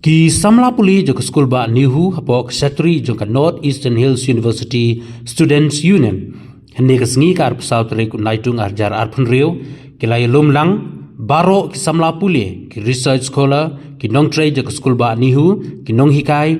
Ki Samla pule jo school ba NEHU hapok secretary jo North Eastern Hills University Students Union. Hene ka sngi kar pesau tere ku naitung arjar arpun reo ki lai lomlang baro ki Samla pule ki research scholar ki nongtrai jo school ba NEHU ki Nonghikai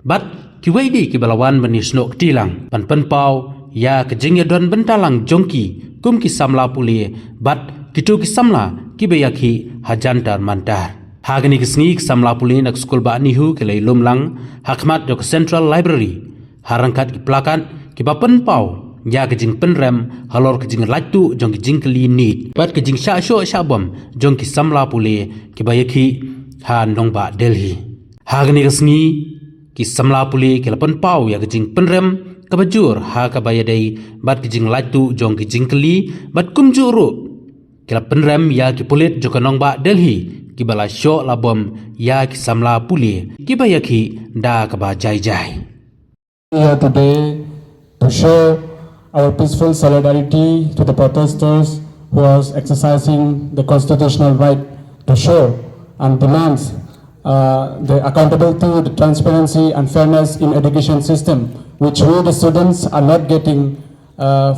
bat ki weidi ki balawan ïasnoh tilang pan pau ya ke jingya don bentalang jongki kum ki Samla pule bat kitu ki Samla ki iakhih ha Jantar Mantar. Hagani kisngi Samla pule nak school ba NEHU ke lai lomlang hakmat do Central Library harangkat ki plakat ki bapen pau ya ke jing penrem halor ke jing latu jong ki jing kli nit bat ke jing sha sho sha bom jong ki Samla pule ki iakhih ha Nongba Delhi. Hagani kisngi ki Samla pule ke lapen pau ya ke jing penrem kabajur ha kabayadai bat ki jing latu jong ki jing kli bat kumjuru kila penrem ya ki pulit joka Nongba Delhi ki bala syo labom ya ki Samla pule ki iakhih da kaba jai jai. Here today to show our peaceful solidarity to the protesters who are exercising the constitutional right to show and demands the accountability, the transparency and fairness in education system, which we the students are not getting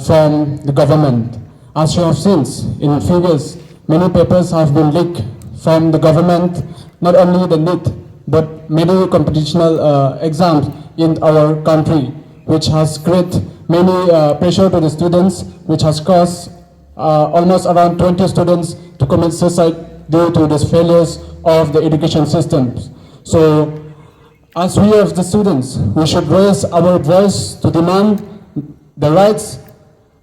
from the government. As you have seen in figures, many papers have been leaked from the government, not only the NEHU, but many computational exams in our country, which has created many pressure to the students, which has caused almost around 20 students to commit suicide due to the failures of the education systems. So, as we as the students, we should raise our voice to demand the rights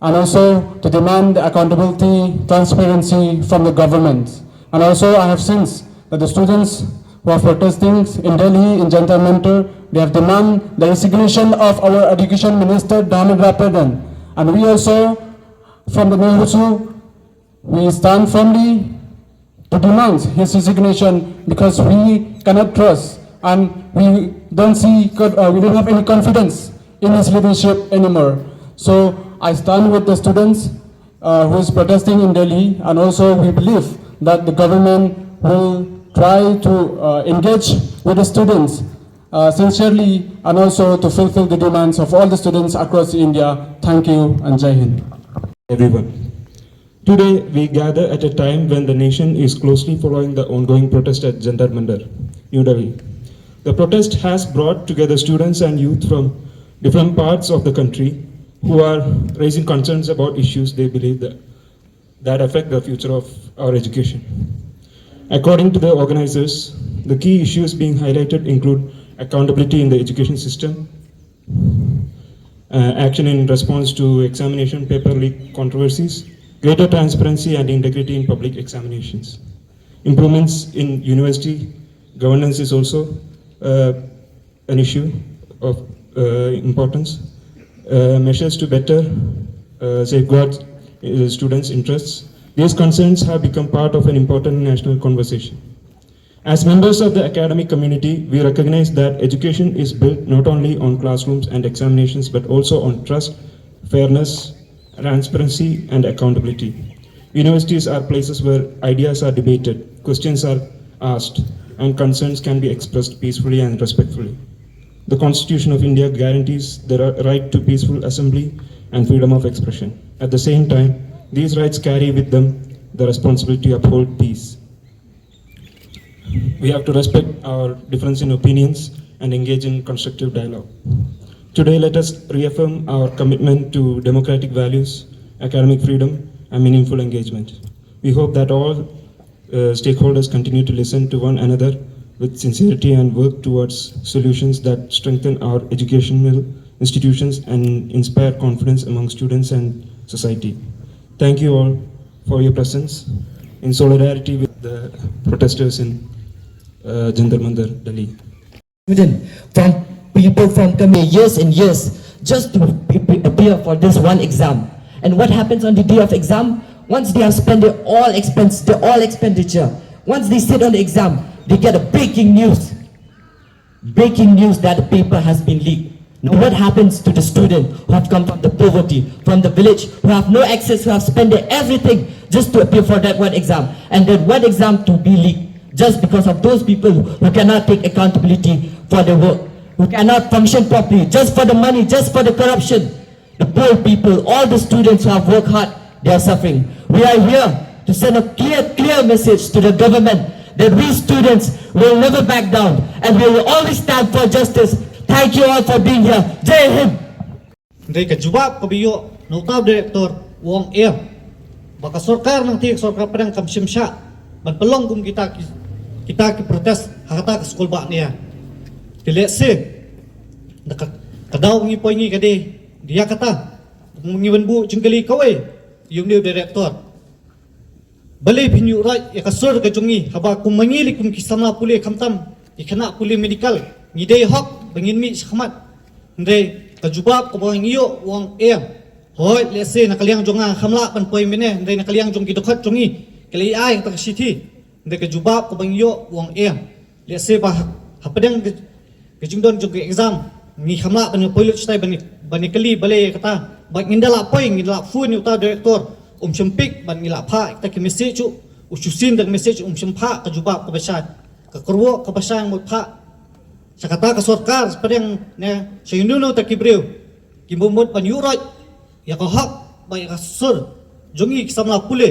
and also to demand the accountability, transparency from the government. And also I have seen that the students who are protesting in Delhi, in Jantar Mantar, they have demanded the resignation of our education minister, Dhamendra Pradhan. And we also, from the NEHU, we stand firmly to demand his resignation because we cannot trust and we don't have any confidence in his leadership anymore. So I stand with the students who is protesting in Delhi, and also we believe that the government will try to engage with the students sincerely and also to fulfill the demands of all the students across India. Thank you and Jai Hind. Everyone. Today we gather at a time when the nation is closely following the ongoing protest at Jantar Mantar, New Delhi. The protest has brought together students and youth from different parts of the country who are raising concerns about issues they believe that affect the future of our education. According to the organizers, the key issues being highlighted include accountability in the education system, action in response to examination paper leak controversies, greater transparency and integrity in public examinations. Improvements in university governance is also an issue of importance. Measures to better safeguard students' interests. These concerns have become part of an important national conversation. As members of the academic community, we recognize that education is built not only on classrooms and examinations, but also on trust, fairness, transparency, and accountability. Universities are places where ideas are debated, questions are asked, and concerns can be expressed peacefully and respectfully. The Constitution of India guarantees the right to peaceful assembly and freedom of expression. At the same time, these rights carry with them the responsibility to uphold peace. We have to respect our difference in opinions and engage in constructive dialogue. Today, let us reaffirm our commitment to democratic values, academic freedom, and meaningful engagement. We hope that all stakeholders continue to listen to one another with sincerity and work towards solutions that strengthen our educational institutions and inspire confidence among students and society. Thank you all for your presence in solidarity with the protesters in Jantar Mantar, Delhi. From people from years and years just to appear for this one exam. And what happens on the day of exam? Once they have spent their all expenditure, once they sit on the exam, they get a breaking news that the paper has been leaked. Now what happens to the student who have come from the poverty, from the village, who have no access, who have spent their everything just to appear for that one exam, and then one exam to be leaked just because of those people who cannot take accountability for their work, who cannot function properly, just for the money, just for the corruption. The poor people, all the students who have worked hard, they are suffering. We are here to send a clear message to the government that we students will never back down and we will always stand for justice. Thank you all for being here. Jai Hind. Mereka jubab kabiyo notau direktor wong baka sorkar nang tiak sorkar pedang kam simsya ban pelong kum kita ki protes hakata ke skol ba niya dilese kadau ngi poy ngi kade dia kata ngi bu jengkeli kawe yung new director bale pinyu rai ya kasur ke jungi haba kum mangili kum ki samla pule khamtam ikana pule medical ngi dei hok bangin mi khmat ndai kajubab ko bang iyo wong hoi lese nakaliang jonga khamla pan poi mene ndai nakaliang jong kidokhat jongi kali ai tak sithi ndai kajubab ko bang iyo wong lese ba hapadang kejungdon jong exam ni khamla pan poi luchtai bani kali bale kata ba ngindala poi ngindala fu ni uta director sempik ban ngila pha ta ki message ususin dan message sempha kajubab ko basat ka kurwo ka basang mo pha sakata ka sarkar padang ne sayununo ta kibreu kimbumut pan yuroj ya ka hak bai ka sur jongi samla pule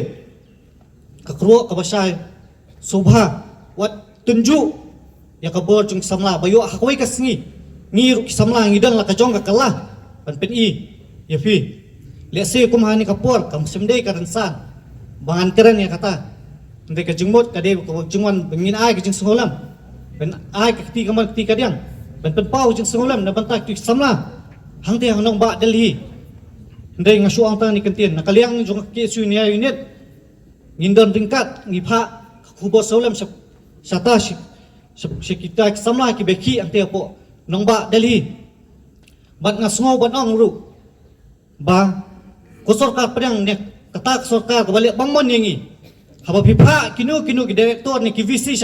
ka kurwo ka basai sobha wat tunju ya ka bor jong samla bayo hakoi ka sngi ngiru ki samla ngidan la ka jong ka kalah pan pen I ya fi lese kum hani ka por kam semdei ka ransan bangan keren ya kata ndai ka jungmot ka de ko jungwan bengin ai ka jing sengolam ben ai ka ti kamal ti ka diang ben pen pau jing sengolam na bantak tu samla hang te hang nong ba delhi ndai nga suang tang ni kentien nakaliang jong ke su ni unit ngindon tingkat ngipha khubo solam sata kita samla ki beki ante po nong ba delhi bat nga sngo ban ong ru ba ko sarkar pedang ne kata sarkar balik bangmon yangi haba pipha kinu ki director ni ki vc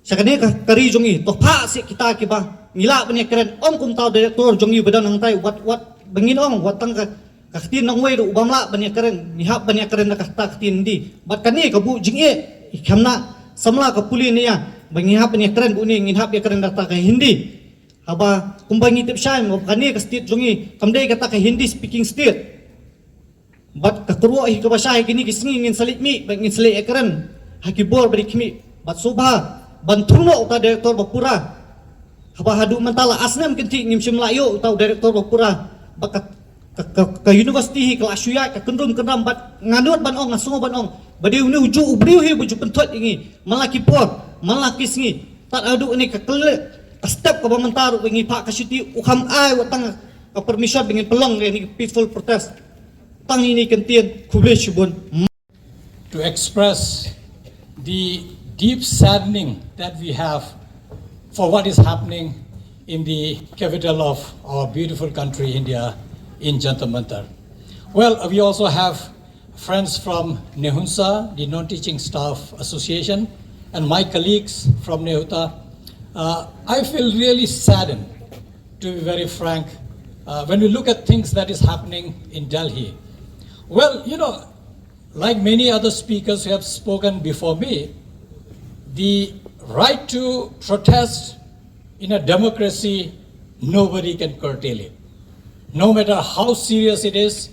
sakane ka kari jongi to pha si kita ki ba ngila bani keren om kum tau director jongi badan nang tai wat bangin ong wat tang ka tin nang wei ru bamla bani keren ni hab bani keren ka ta tin di bat kani ka bu jing khamna samla ka puli ni ya bangi hab bani keren bu ni ngin hab ya keren ta ka hindi haba kumbangi tip shai mo kani ka state jongi kamdei kata ka hindi speaking state bat ka turwo hi ka basai kini kisngi ngin salit mi bangin sale ekran hakibor bari kimi bat subha bantuno uta direktor bapura haba hadu mentala asnam kenti ngim simlayo uta direktor bapura bakat ka university hi kelas suya ka kendrum kendam bat nganut ban ong ngasungo ban ong badiu ni uju ubriu hi buju pentot ingi malaki por malaki sngi tat adu ni ka kele step ka mentar wingi pak ka siti ukam ai watang ka permission bingin pelong ni peaceful protest tang ini kentien kuble shibun to express the deep saddening that we have for what is happening in the capital of our beautiful country, India, in Jantar Mantar. Well, we also have friends from NEHU, the Non-Teaching Staff Association, and my colleagues from NEHU. I feel really saddened, to be very frank, when we look at things that is happening in Delhi. Well, you know, like many other speakers who have spoken before me, the right to protest in a democracy, nobody can curtail it. No matter how serious it is,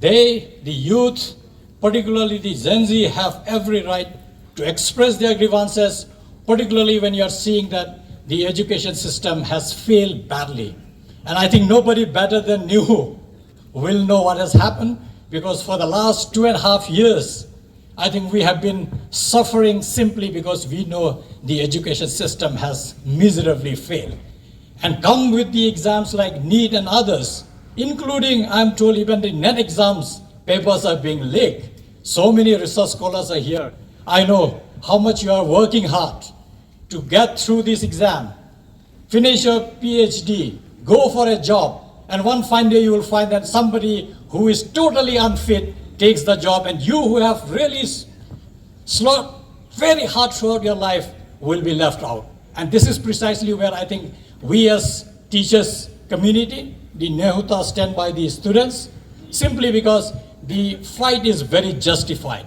they, the youth, particularly the Gen Z, have every right to express their grievances, particularly when you are seeing that the education system has failed badly. And I think nobody better than NEHU will know what has happened, because for the last 2.5 years, I think we have been suffering simply because we know the education system has miserably failed. And come with the exams like NEET and others, including, I'm told, even the NET exams, papers are being leaked. So many research scholars are here. I know how much you are working hard to get through this exam, finish your PhD, go for a job, and one fine day you will find that somebody who is totally unfit takes the job, and you who have really slowed very hard throughout your life will be left out. And this is precisely where I think we as teachers community, the NEHU, stand by the students, simply because the fight is very justified.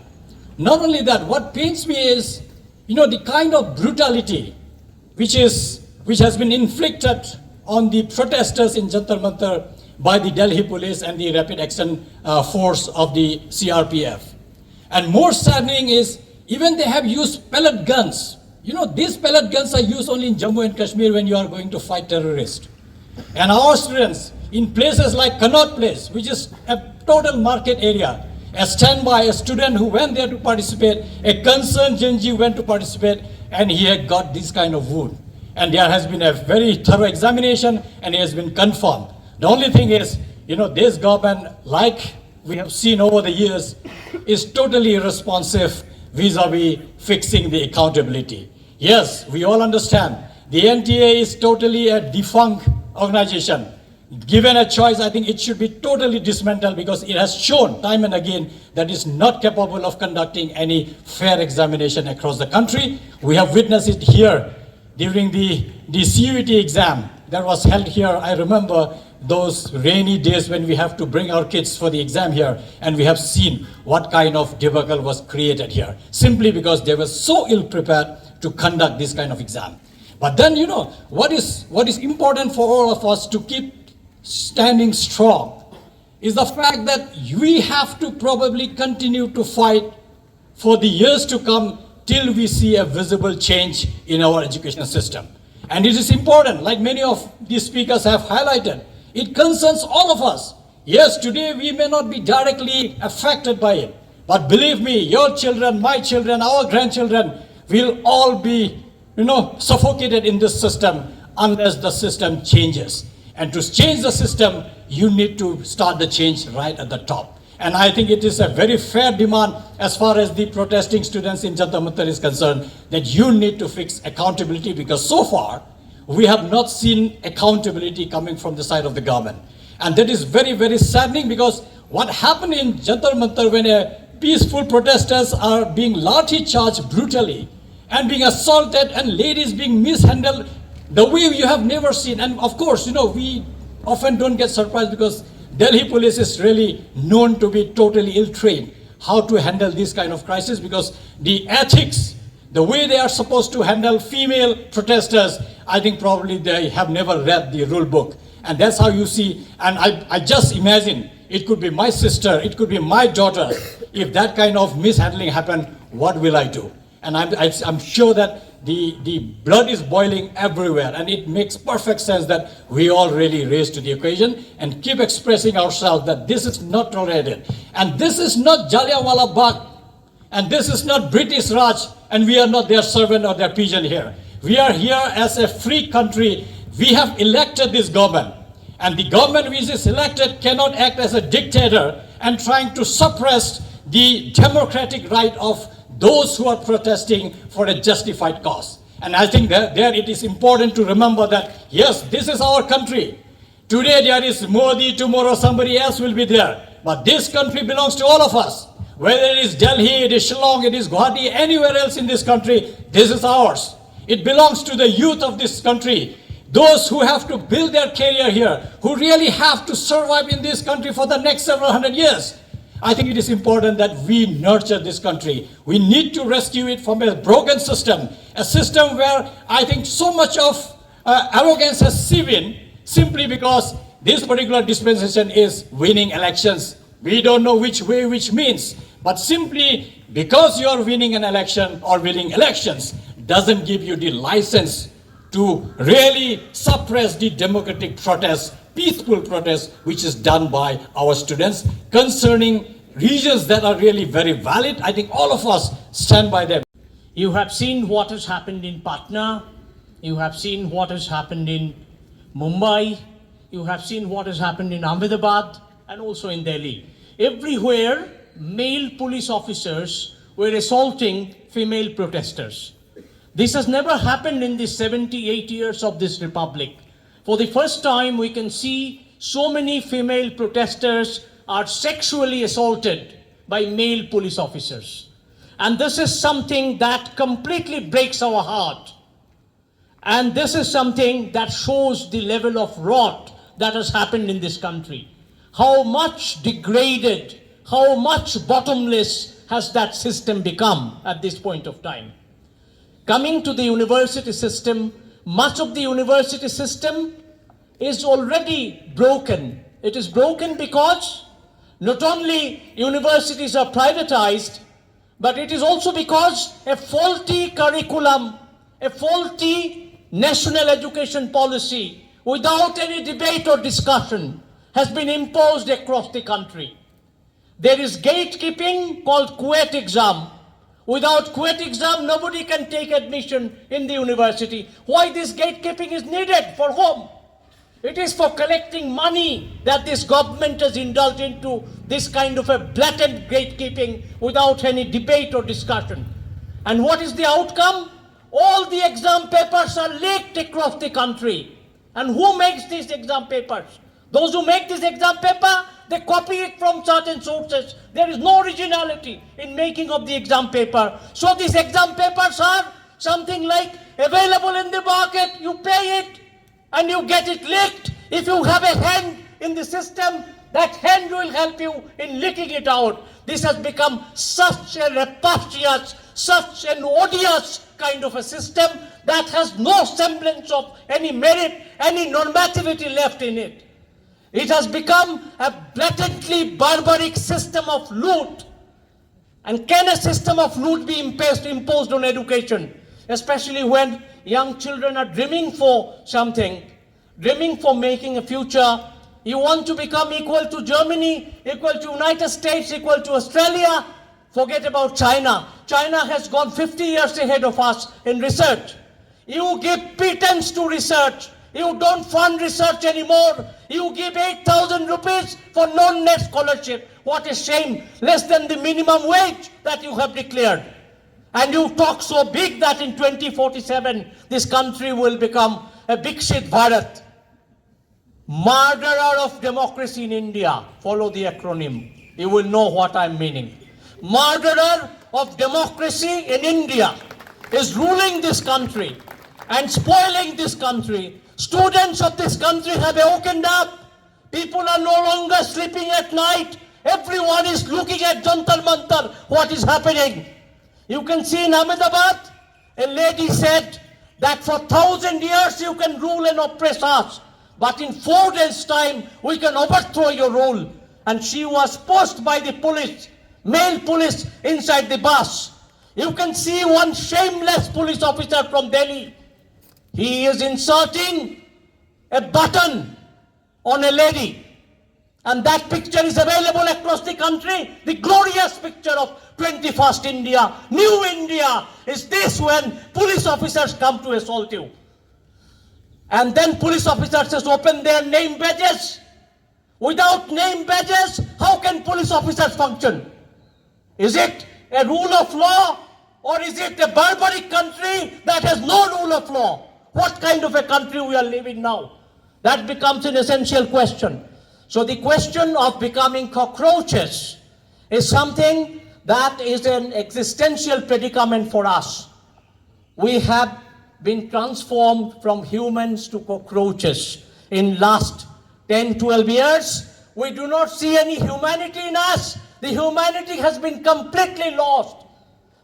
Not only that, what pains me is the kind of brutality which has been inflicted on the protesters in Jantar Mantar by the Delhi police and the rapid action force of the CRPF. And more saddening is, even they have used pellet guns. These pellet guns are used only in Jammu and Kashmir when you are going to fight terrorists. And our students, in places like Connaught Place, which is a total market area, a standby, a student who went there to participate, a concerned Genji went to participate, and he had got this kind of wound. And there has been a very thorough examination, and it has been confirmed. The only thing is, this government, like we have seen over the years, is totally irresponsive vis-a-vis fixing the accountability. Yes, we all understand the NTA is totally a defunct organization. Given a choice, I think it should be totally dismantled, because it has shown time and again that it's not capable of conducting any fair examination across the country. We have witnessed it here during the CUET exam that was held here. I remember those rainy days when we have to bring our kids for the exam here, and we have seen what kind of debacle was created here, simply because they were so ill prepared to conduct this kind of exam. But then, what is important for all of us to keep standing strong is the fact that we have to probably continue to fight for the years to come till we see a visible change in our education system. And it is important, like many of these speakers have highlighted, it concerns all of us. Yes, today we may not be directly affected by it, but believe me, your children, my children, our grandchildren will all be, suffocated in this system unless the system changes. And to change the system, you need to start the change right at the top. And I think it is a very fair demand as far as the protesting students in Jantar Mantar is concerned, that you need to fix accountability, because so far we have not seen accountability coming from the side of the government. And that is very, very saddening, because what happened in Jantar Mantar when peaceful protesters are being lathi charged brutally and being assaulted and ladies being mishandled the way you have never seen. And of course, we often don't get surprised, because Delhi police is really known to be totally ill-trained how to handle this kind of crisis, because the ethics, the way they are supposed to handle female protesters, I think probably they have never read the rule book. And that's how you see, and I just imagine, it could be my sister, it could be my daughter. If that kind of mishandling happened, what will I do? And I'm sure that the blood is boiling everywhere, and it makes perfect sense that we all really raise to the occasion and keep expressing ourselves that this is not tolerated. And this is not Jallianwala Bagh, and this is not British Raj, and we are not their servant or their pigeon here. We are here as a free country. We have elected this government, and the government which is elected cannot act as a dictator and trying to suppress the democratic right of those who are protesting for a justified cause. And I think that there it is important to remember that, yes, this is our country. Today there is Modi, tomorrow somebody else will be there. But this country belongs to all of us. Whether it is Delhi, it is Shillong, it is Guwahati, anywhere else in this country, this is ours. It belongs to the youth of this country. Those who have to build their career here, who really have to survive in this country for the next several hundred years. I think it is important that we nurture this country. We need to rescue it from a broken system, a system where I think so much of arrogance has seeped in, simply because this particular dispensation is winning elections. We don't know which way which means, but simply because you are winning an election or winning elections doesn't give you the license to really suppress the democratic protest, peaceful protest, which is done by our students concerning regions that are really very valid. I think all of us stand by them. You have seen what has happened in Patna. You have seen what has happened in Mumbai. You have seen what has happened in Ahmedabad and also in Delhi. Everywhere, male police officers were assaulting female protesters. This has never happened in the 78 years of this republic. For the first time, we can see so many female protesters are sexually assaulted by male police officers. And this is something that completely breaks our heart. And this is something that shows the level of rot that has happened in this country. How much degraded, how much bottomless has that system become at this point of time. Coming to the university system, much of the university system is already broken. It is broken because not only universities are privatized, but it is also because a faulty curriculum, a faulty national education policy without any debate or discussion has been imposed across the country. There is gatekeeping called QET exam. Without QET exam, nobody can take admission in the university. Why this gatekeeping is needed? For whom? It is for collecting money that this government has indulged into this kind of a blatant gatekeeping without any debate or discussion. And what is the outcome? All the exam papers are leaked across the country. And who makes these exam papers? Those who make this exam paper, they copy it from certain sources. There is no originality in making of the exam paper. So these exam papers are something like available in the market, you pay it and you get it leaked. If you have a hand in the system, that hand will help you in leaking it out. This has become such a rapacious, such an odious kind of a system that has no semblance of any merit, any normativity left in it. It has become a blatantly barbaric system of loot. And can a system of loot be imposed on education? Especially when young children are dreaming for something, dreaming for making a future. You want to become equal to Germany, equal to United States, equal to Australia. Forget about China. China has gone 50 years ahead of us in research. You give pretense to research. You don't fund research anymore. You give 8,000 rupees for non-net scholarship. What a shame. Less than the minimum wage that you have declared. And you talk so big that in 2047, this country will become a Viksit Bharat. Murderer of democracy in India. Follow the acronym. You will know what I'm meaning. Murderer of democracy in India is ruling this country and spoiling this country. Students of this country have woken up. People are no longer sleeping at night. Everyone is looking at Jantar Mantar, what is happening. You can see in Ahmedabad, a lady said that for 1,000 years you can rule and oppress us, but in 4 days' time we can overthrow your rule. And she was pushed by the police, male police, inside the bus. You can see one shameless police officer from Delhi. He is inserting a button on a lady. And that picture is available across the country. The glorious picture of 21st India, new India, is this when police officers come to assault you. And then police officers open their name badges. Without name badges, how can police officers function? Is it a rule of law, or is it a barbaric country that has no rule of law? What kind of a country we are living now? That becomes an essential question. So the question of becoming cockroaches is something that is an existential predicament for us. We have been transformed from humans to cockroaches in last 10, 12 years. We do not see any humanity in us. The humanity has been completely lost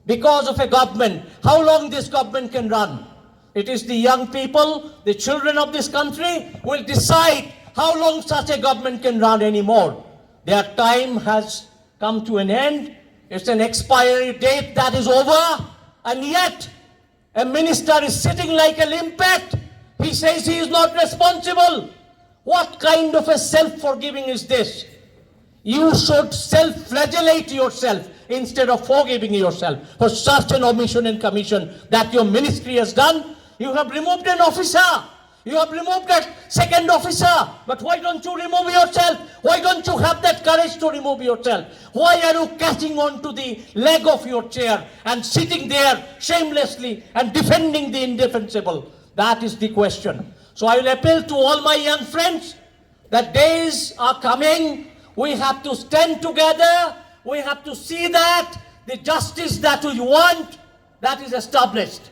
because of a government. How long this government can run? It is the young people, the children of this country will decide how long such a government can run anymore. Their time has come to an end. It's an expiry date that is over. And yet, a minister is sitting like a limpet. He says he is not responsible. What kind of a self-forgiving is this? You should self-flagellate yourself instead of forgiving yourself for such an omission and commission that your ministry has done. You have removed an officer. You have removed that second officer. But why don't you remove yourself? Why don't you have that courage to remove yourself? Why are you catching on to the leg of your chair and sitting there shamelessly and defending the indefensible? That is the question. So I will appeal to all my young friends that days are coming. We have to stand together. We have to see that the justice that we want, that is established.